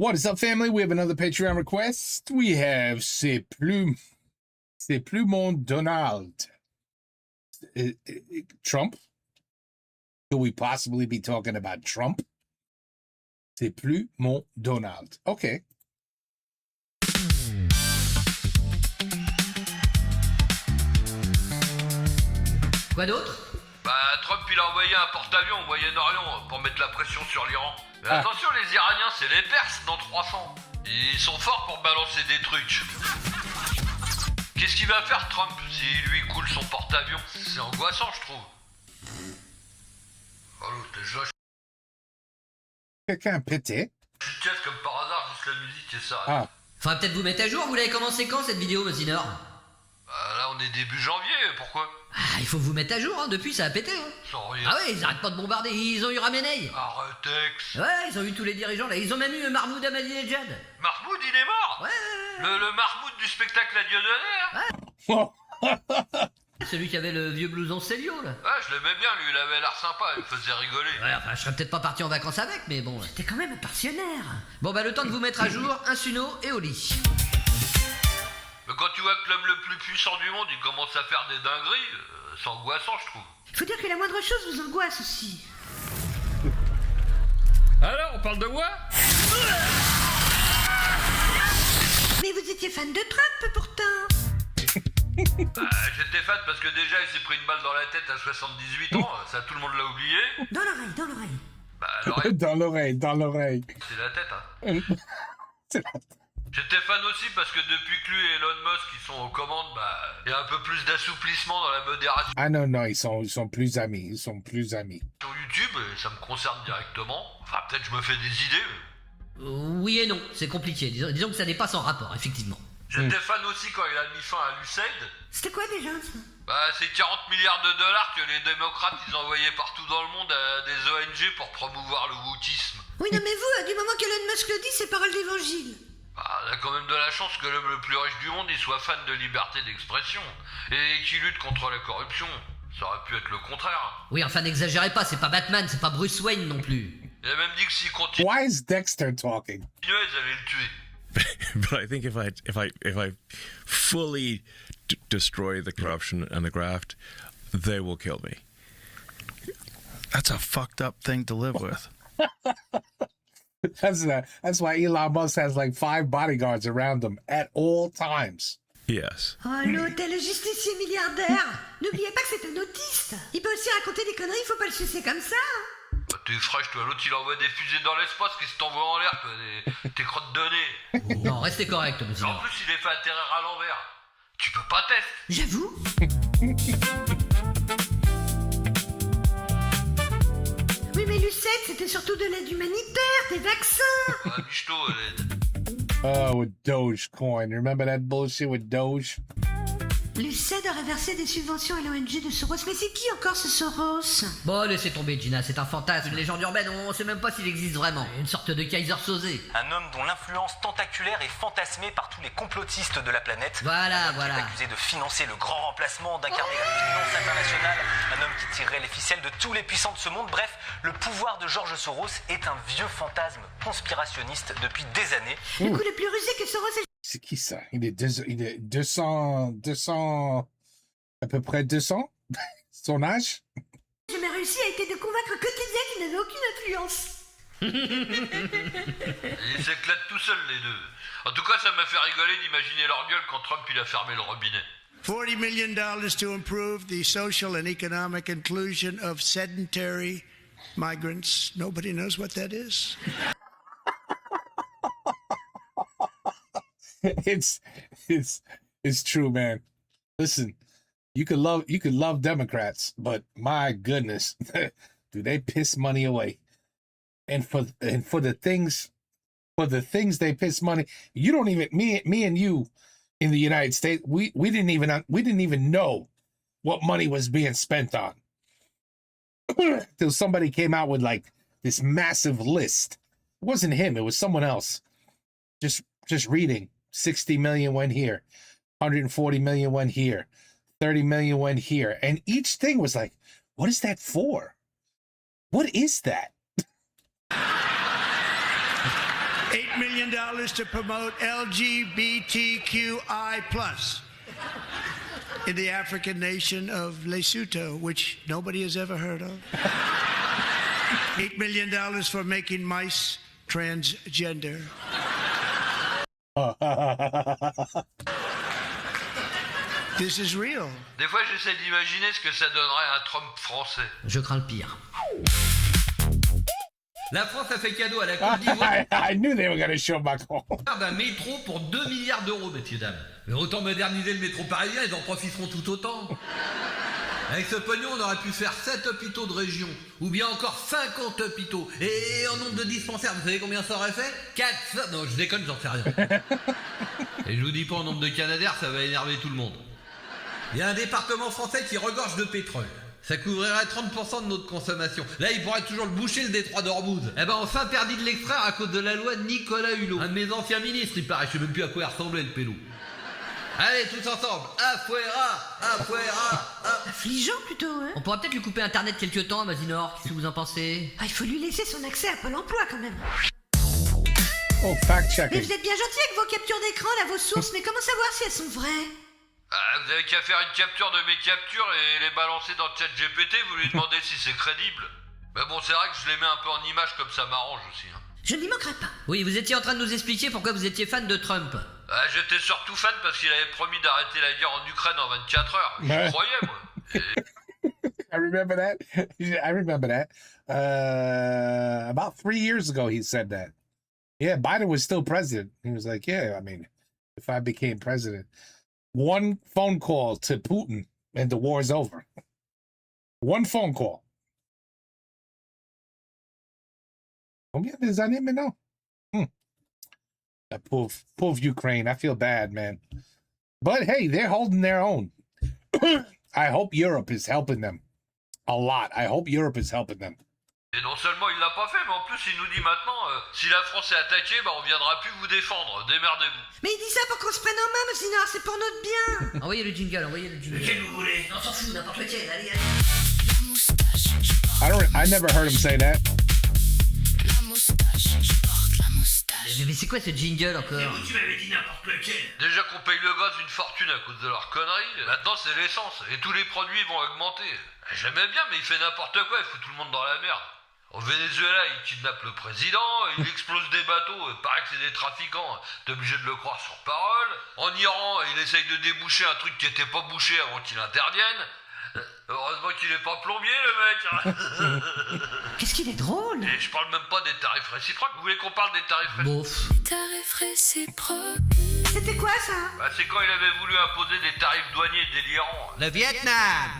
What is up, family? We have another Patreon request. We have C'est plus mon Donald. Trump? Could we possibly be talking about Trump? C'est plus mon Donald. Okay. Quoi d'autre? Trump il a envoyé un porte-avions au Moyen-Orient pour mettre la pression sur l'Iran. Mais attention, les Iraniens, c'est les Perses dans 300. Ils sont forts pour balancer des trucs. Qu'est-ce qu'il va faire Trump s'il lui coule son porte-avions? C'est angoissant, je trouve. Allô, déjà, Quelqu'un a pété? je suis tiède comme par hasard, juste la musique et ça. Ah. Faudrait peut-être vous mettre à jour, vous l'avez commencé quand cette vidéo, Monsieur Nord? Là, on est début janvier, pourquoi? Il faut vous mettre à jour, hein, depuis ça a pété. Hein. Sans rien. Ah ouais, ils arrêtent pas de bombarder, ils ont eu Ramenei. Arrêtex. Ouais, ils ont eu tous les dirigeants là, ils ont même eu Mahmoud Ahmadinejad. Mahmoud, il est mort. Ouais. Le Mahmoud du spectacle à Dieudonné, hein. Celui qui avait le vieux blouson Célio là. Ouais, je l'aimais bien, lui, il avait l'air sympa, il me faisait rigoler. Ouais, enfin, je serais peut-être pas parti en vacances avec, mais bon. C'était quand même un pensionnaire. Bon le temps de vous mettre à jour, un suno et au lit. Mais quand tu vois que l'homme le plus puissant du monde, il commence à faire des dingueries, c'est angoissant, je trouve. Faut dire que la moindre chose vous angoisse aussi. Alors, on parle de moi? Mais vous étiez fan de Trump pourtant. J'étais fan parce que déjà, il s'est pris une balle dans la tête à 78 ans, ça tout le monde l'a oublié. Dans l'oreille, dans l'oreille. L'oreille, Dans l'oreille. c'est la tête, hein. J'étais fan aussi parce que depuis que lui et Elon Musk ils sont aux commandes, il y a un peu plus d'assouplissement dans la modération Ah non, ils sont plus amis. sur YouTube et ça me concerne directement. Enfin, peut-être je me fais des idées. Oui et non, c'est compliqué. Disons que ça n'est pas sans rapport, effectivement. J'étais fan aussi quand il a mis fin à l'USAID. C'était quoi déjà ça? C'est 40 milliards de dollars que les démocrates ils envoyaient partout dans le monde à des ONG pour promouvoir le wokisme. Oui, non mais vous, du moment qu'Elon Musk le dit, c'est parole d'évangile. On a quand même de la chance que l'homme le plus riche du monde il soit fan de liberté d'expression et qu'il lutte contre la corruption. Ça aurait pu être le contraire. Oui, enfin n'exagérez pas, c'est pas Batman, c'est pas Bruce Wayne non plus. Il a même dit que s'il continuait, Why is Dexter talking? ils allaient le tuer. But I think if I fully destroy the corruption and the graft, they will kill me. That's a fucked up thing to live with. That's why Elon Musk has like 5 bodyguards around him at all times. Yes. Oh, l'autre, le justicier milliardaire. N'oubliez pas que c'est un autiste. Il peut aussi raconter des conneries, faut pas le sucer comme ça. T'es fraîche, toi. L'autre, il envoie des fusées dans l'espace. Qu'est-ce que t'envoies en l'air, toi? Tes crottes de nez. Non, restez correct, Monsieur En Nord. plus, il est fait atterrir à l'envers. Tu peux pas tester. J'avoue. Oui, mais l'USAID, c'était surtout de l'aide humanitaire, des vaccins. Michto, l'aide. Oh, with Dogecoin. Remember that bullshit with Doge? L'USAID aurait versé des subventions à l'ONG de Soros. Mais c'est qui encore ce Soros? Bon, laissez tomber, Gina, c'est un fantasme, une légende urbaine, on sait même pas s'il existe vraiment. Une sorte de Kaiser Sosé. Un homme dont l'influence tentaculaire est fantasmée par tous les complotistes de la planète. Voilà. Un homme qui est accusé de financer le grand remplacement, d'incarner la finance internationale. Un homme qui tirerait les ficelles de tous les puissants de ce monde. Bref, le pouvoir de George Soros est un vieux fantasme conspirationniste depuis des années. Le coup le plus rusé que Soros ait C'est qui ça? Il est 200, à peu près 200? Son âge? jamais réussi a été de convaincre Cotidia qu'il n'avait aucune influence. Ils s'éclatent tout seuls, les deux. En tout cas, ça m'a fait rigoler d'imaginer leur gueule quand Trump, il a fermé le robinet. $40 million to improve the social and economic inclusion of sedentary migrants. Nobody knows what that is. It's true, man. Listen, you could love Democrats, but my goodness, do they piss money away? And for the things they piss money, you don't even me and you in the United States, we didn't even know what money was being spent on till somebody came out with like this massive list. It wasn't him, it was someone else. Just reading. 60 million went here, 140 million went here, 30 million went here. And each thing was like, what is that for? What is that? $8 million million to promote LGBTQI+ in the African nation of Lesotho, which nobody has ever heard of. $8 million for making mice transgender. This is real. Des fois, j'essaie d'imaginer ce que ça donnerait un Trump français. Je crains le pire. La France a fait cadeau à la Côte d'Ivoire I knew they were going to show Macron. d'un métro pour 2 milliards d'euros, messieurs, dames. Mais autant moderniser le métro parisien, ils en profiteront tout autant. Avec ce pognon, on aurait pu faire 7 hôpitaux de région, ou bien encore 50 hôpitaux. Et en nombre de dispensaires, vous savez combien ça aurait fait 400. Non, je déconne, j'en sais rien. Et je vous dis pas en nombre de canadaires, ça va énerver tout le monde. Il y a un département français qui regorge de pétrole. Ça couvrirait 30% de notre consommation. Là, il pourrait toujours le boucher, le détroit d'Ormuz. Eh ben, enfin interdit de l'extraire à cause de la loi de Nicolas Hulot. Un de mes anciens ministres, il paraît. Je sais même plus à quoi il ressemblait, le pélo. Allez, tous ensemble. Afuera, afuera, Affligeant plutôt, hein. On pourrait peut-être lui couper Internet quelque temps, Mazinor. Qu'est-ce que vous en pensez? Ah, il faut lui laisser son accès à Pôle emploi quand même. Oh, fact Mais checking. vous êtes bien gentil avec vos captures d'écran, là, vos sources, mais comment savoir si elles sont vraies? Ah, vous avez qu'à faire une capture de mes captures et les balancer dans le chat GPT, vous lui demandez si c'est crédible. Mais bon, c'est vrai que je les mets un peu en image comme ça m'arrange aussi. Hein. Je n'y manquerai pas. Oui, vous étiez en train de nous expliquer pourquoi vous étiez fan de Trump. Ah, j'étais surtout fan parce qu'il avait promis d'arrêter la guerre en Ukraine en 24 heures. J'y Ouais. croyais, moi. I remember that. I remember that. About 3 years ago, he said that. Yeah, Biden was still president. He was like, yeah, I mean, if I became president, one phone call to Putin and the war's over. One phone call. Combien des années maintenant? That pauvre Ukraine. I feel bad, man. But hey, they're holding their own. I hope Europe is helping them a lot. I hope Europe is helping them. Et non seulement il l'a pas fait, mais en plus il nous dit maintenant, si la France est attaquée, bah on viendra plus vous défendre, démerdez-vous. Mais il dit ça pour qu'on se prenne en main, Mosinor, c'est pour notre bien. Envoyez le jingle, envoyez le jingle. Lequel vous voulez? On s'en fout, n'importe lequel, allez, allez. I never heard him say that. Mais c'est quoi ce jingle encore? Tu m'avais dit n'importe lequel. Déjà qu'on paye le gaz une fortune à cause de leurs conneries, maintenant c'est l'essence, et tous les produits vont augmenter. J'aimais bien, mais il fait n'importe quoi, il fout tout le monde dans la merde. Au Venezuela, il kidnappe le président, il explose des bateaux, paraît que c'est des trafiquants, t'es obligé de le croire sur parole. En Iran, il essaye de déboucher un truc qui était pas bouché avant qu'il intervienne. Heureusement qu'il est pas plombier, le mec. Qu'est-ce qu'il est drôle. Et je parle même pas des tarifs réciproques, vous voulez qu'on parle des tarifs réciproques? Bof. Tarif réciproque. C'était quoi ça? Bah, c'est quand il avait voulu imposer des tarifs douaniers délirants. Le Vietnam,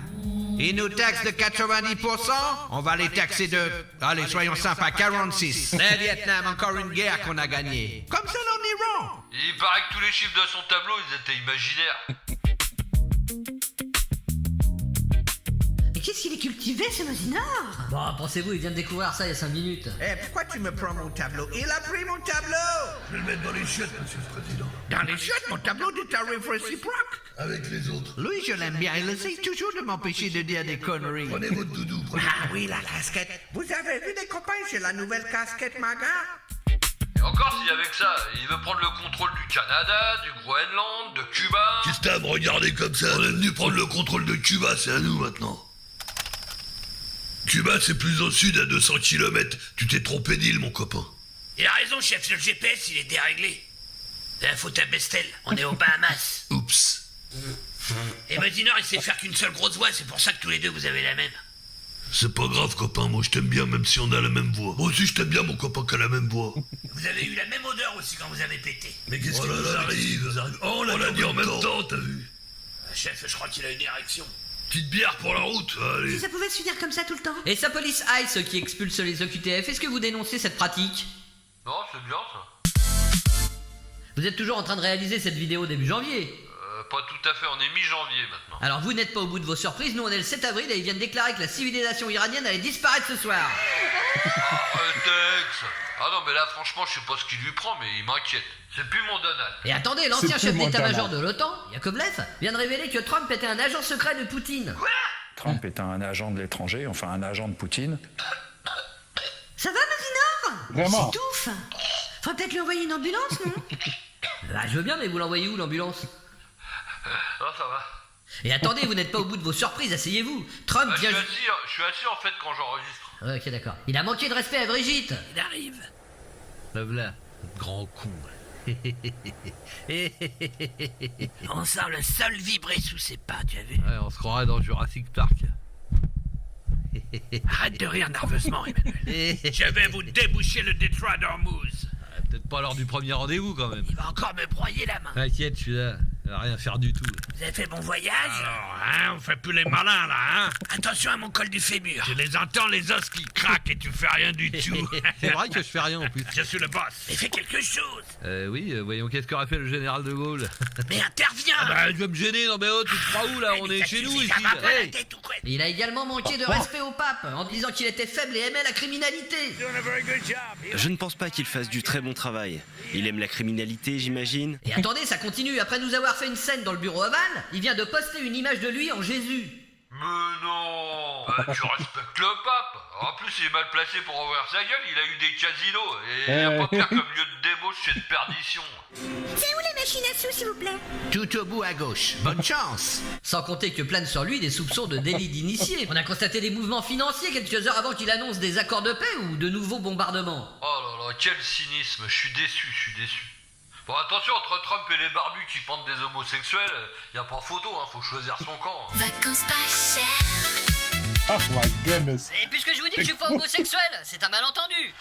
ils nous taxent de 90%, on va les taxer de, allez, soyons sympas, 46. Le Vietnam, encore une guerre qu'on a gagnée. Comme ça en Iran. Il paraît que tous les chiffres de son tableau, ils étaient imaginaires. Mais qu'est-ce qu'il est cultivé, ce Mosinor? Bon, pensez-vous, il vient de découvrir ça il y a 5 minutes. Eh, pourquoi tu me prends mon tableau? Il a pris mon tableau. Je vais le mettre dans les chiottes, monsieur le président. Dans les chiottes, mon tableau de tarif réciproque. Avec les autres. Lui, je l'aime bien, il essaye toujours de m'empêcher de dire des conneries. Prenez votre doudou, prenez. Ah oui, la casquette. Vous avez vu des copains sur la nouvelle casquette Maga? Et encore s'il y avait que ça, il veut prendre le contrôle du Canada, du Groenland, de Cuba. Qu'est-ce que t'as à me regarder comme ça? On est venu prendre le contrôle de Cuba, c'est à nous maintenant. Cuba, c'est plus au sud, à 200 km. Tu t'es trompé d'île, mon copain. Il a raison, chef, le GPS, il est déréglé. C'est la faute à Bestel, on est aux Bahamas. Oups. Et Mosinor, il sait faire qu'une seule grosse voix, c'est pour ça que tous les deux, vous avez la même. C'est pas grave, copain, moi je t'aime bien, même si on a la même voix. Moi aussi je t'aime bien, mon copain, qui a la même voix. Vous avez eu la même odeur aussi quand vous avez pété. Mais qu'est-ce qui vous arrive? Oh, on l'a dit en même temps, t'as vu? Chef, je crois qu'il a une érection. Petite bière pour la route, allez. Si ça pouvait se finir comme ça tout le temps. Et sa police ICE qui expulse les OQTF, est-ce que vous dénoncez cette pratique? Non, c'est bien ça. Vous êtes toujours en train de réaliser cette vidéo début janvier. Pas tout à fait, on est mi-janvier maintenant. Alors vous n'êtes pas au bout de vos surprises, nous on est le 7 avril et ils viennent déclarer que la civilisation iranienne allait disparaître ce soir. Tex. Ah non, mais là franchement, je sais pas ce qu'il lui prend, mais il m'inquiète. C'est plus mon Donald. Et attendez, l'ancien C'est chef plus d'état-major Montana. de l'OTAN, Yakovlev, vient de révéler que Trump était un agent secret de Poutine. Trump est un agent de l'étranger, enfin un agent de Poutine. Ça va, Mosinor? Vraiment? S'étouffe. Faut peut-être lui envoyer une ambulance, non? Bah, je veux bien, mais vous l'envoyez où, l'ambulance? Ah, ça va. Et attendez, vous n'êtes pas au bout de vos surprises, asseyez-vous. Trump Bah, je vient... suis assis en fait quand j'enregistre. Ouais, ok, d'accord. Il a manqué de respect à Brigitte. Il arrive. Le voilà, grand con. On sent le sol vibrer sous ses pas, tu as vu? Ouais, on se croirait dans Jurassic Park. Arrête de rire nerveusement, Emmanuel. Je vais vous déboucher le détroit d'Ormuz. Peut-être pas lors du premier rendez-vous, quand même. Il va encore me broyer la main. T'inquiète, je suis là. Il va rien faire du tout. Vous avez fait bon voyage? Alors, hein, on fait plus les malins, là, hein? Attention à mon col du fémur. Tu les entends, les os qui craquent et tu fais rien du tout. C'est vrai que je fais rien, en plus. Je suis le boss. Mais fais quelque chose. Oui, voyons qu'est-ce qu'aurait fait le général de Gaulle. Mais interviens. Ah bah, je vais me gêner, non mais oh, tu te crois où, là? On est chez nous, ici. Hey. Il a également manqué de respect au pape, en disant qu'il était faible et aimait la criminalité. Je ne pense pas qu'il fasse du très bon travail. Il aime la criminalité, j'imagine. Et attendez, ça continue. Après nous avoir fait une scène dans le bureau ovale, il vient de poster une image de lui en Jésus. Mais non. Tu respectes le pape. En plus, il est mal placé pour ouvrir sa gueule. Il a eu des casinos. Et il n'y a pas pire comme lieu de débauche et de perdition. C'est où les machines à sous, s'il vous plaît? Tout au bout à gauche. Bonne chance. Sans compter que planent sur lui des soupçons de délit d'initié. On a constaté des mouvements financiers quelques heures avant qu'il annonce des accords de paix ou de nouveaux bombardements. Oh là là, quel cynisme. Je suis déçu. Bon, attention, entre Trump et les barbus qui pendent des homosexuels, y a pas photo, hein, faut choisir son camp. Vacances pas chères. Oh my goodness. Et puisque je vous dis que je suis pas homosexuel, c'est un malentendu.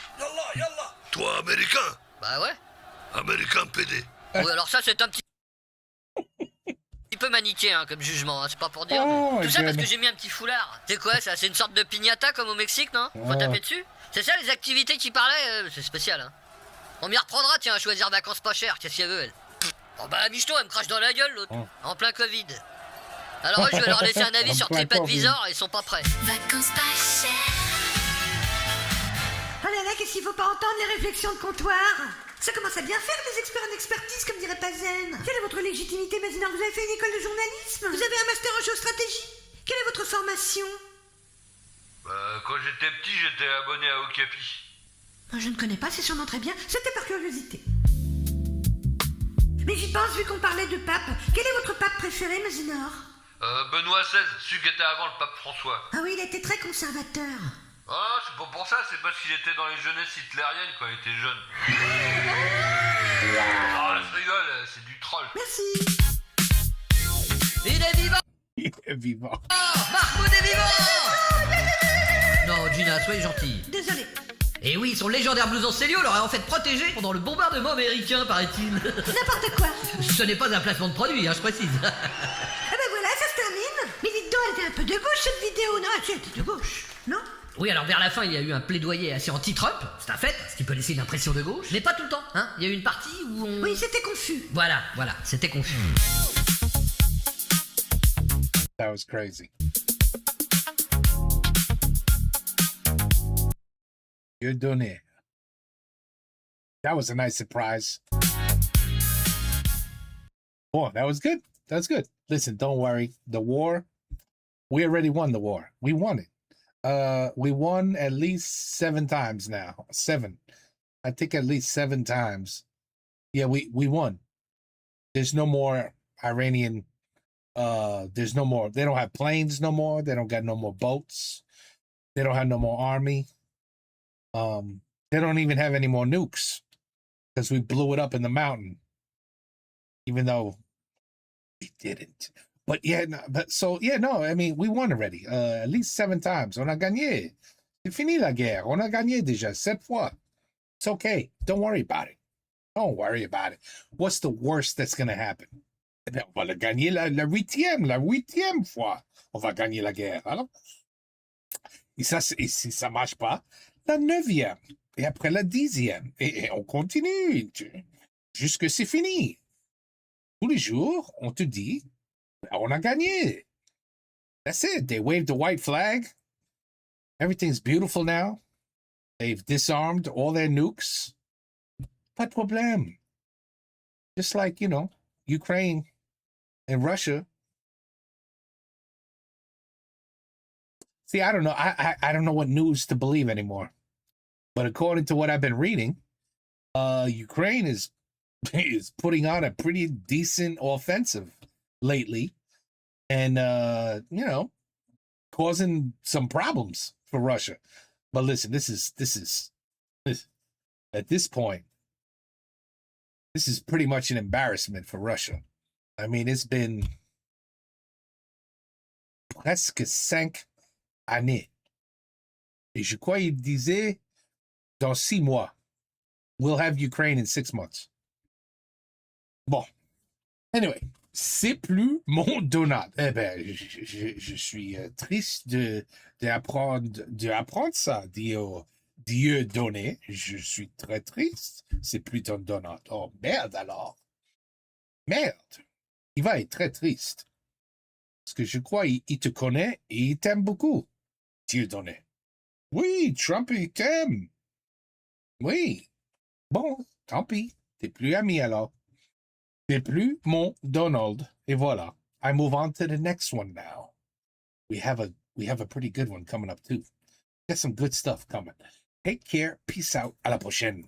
Yallah. Toi, américain? Bah ouais. Américain PD. Oui, alors ça, c'est un petit peu maniqué hein, comme jugement, hein, c'est pas pour dire. Oh, Tout ça parce God. que j'ai mis un petit foulard. C'est quoi ça? C'est une sorte de piñata comme au Mexique, non? Faut Oh. taper dessus? C'est ça les activités qui parlaient? C'est spécial, hein. On m'y reprendra, tiens, à choisir vacances pas chères, qu'est-ce qu'elle veut, elle? Oh bah, Michto, elle me crache dans la gueule, l'autre. Oh. En plein Covid. Alors eux, je vais leur laisser un avis En sur plein TripAdvisor, ils sont pas prêts. Vacances pas chères. Oh là là, qu'est-ce qu'il faut pas entendre les réflexions de comptoir? Ça commence à bien faire des experts en expertise, comme dirait Pazen. Quelle est votre légitimité, Mazinor? Vous avez fait une école de journalisme? Vous avez un master en géostratégie? Quelle est votre formation? Quand j'étais petit, j'étais abonné à Okapi. Je ne connais pas, c'est sûrement très bien. C'était par curiosité. Mais j'y pense, vu qu'on parlait de pape. Quel est votre pape préféré, Mazinor? Benoît XVI, celui qui était avant le pape François. Ah oui, il était très conservateur. Ah, c'est pas pour ça, c'est parce qu'il était dans les jeunesses hitlériennes quand il était jeune. Ah, je rigole, c'est du troll. Merci. Il est vivant! Il est vivant. Mahmoud est vivant! Non, Gina, soyez gentille. Désolé. Et oui, son légendaire blouson Célio l'aurait en fait protégé pendant le bombardement américain, paraît-il. N'importe quoi. Ce n'est pas un placement de produit, hein, je précise. Ah ben voilà, ça se termine. Mais dites donc, elle était un peu de gauche, cette vidéo, non? Elle était de gauche, non? Oui, alors vers la fin, il y a eu un plaidoyer assez anti-Trump, c'est un fait, ce qui peut laisser une impression de gauche, mais pas tout le temps, hein. Il y a eu une partie où on... Oui, c'était confus. Voilà, c'était confus. That was crazy. You're doing it. That was a nice surprise. Oh, that was good. That's good. Listen, don't worry. The war, we already won the war. We won it. We won at least 7 times now. 7. I think at least 7 times. Yeah, we won. There's no more Iranian. There's no more. They don't have planes no more. They don't got no more boats. They don't have no more army. They don't even have any more nukes because we blew it up in the mountain, even though we didn't. But yeah, no, I mean, we won already. At least 7 times. On a gagné. C'est fini la guerre. On a gagné déjà 7 fois. It's okay. Don't worry about it. Don't worry about it. What's the worst that's going to happen? Eh bien, on va gagner la 8e fois. On va gagner la guerre. Alors, et si ça marche pas, la 9e. Et après la 10e. Et on continue. Jusque c'est fini. Tous les jours, on te dit, on a gagné. That's it. They waved the white flag. Everything's beautiful now. They've disarmed all their nukes. Pas de problème. Just like, Ukraine and Russia. See, I don't know. I don't know what news to believe anymore. But according to what I've been reading, Ukraine is putting on a pretty decent offensive lately, and causing some problems for Russia. But listen, this is at this point, this is pretty much an embarrassment for Russia. I mean, it's been presque 5 années. Et je crois il disait dans 6 mois. We'll have Ukraine in 6 months. Bon. Anyway, c'est plus mon donut. Eh ben, je suis triste d'apprendre ça. Dieu donné. Je suis très triste. C'est plus ton donut. Oh, merde alors. Merde. Il va être très triste. Parce que je crois il te connaît et il t'aime beaucoup. Dieu donné. Oui, Trump, il t'aime. Oui. Bon, tant pis. T'es plus ami alors. T'es plus mon Donald. Et voilà. I move on to the next one now. We have a pretty good one coming up too. Got some good stuff coming. Take care. Peace out. À la prochaine.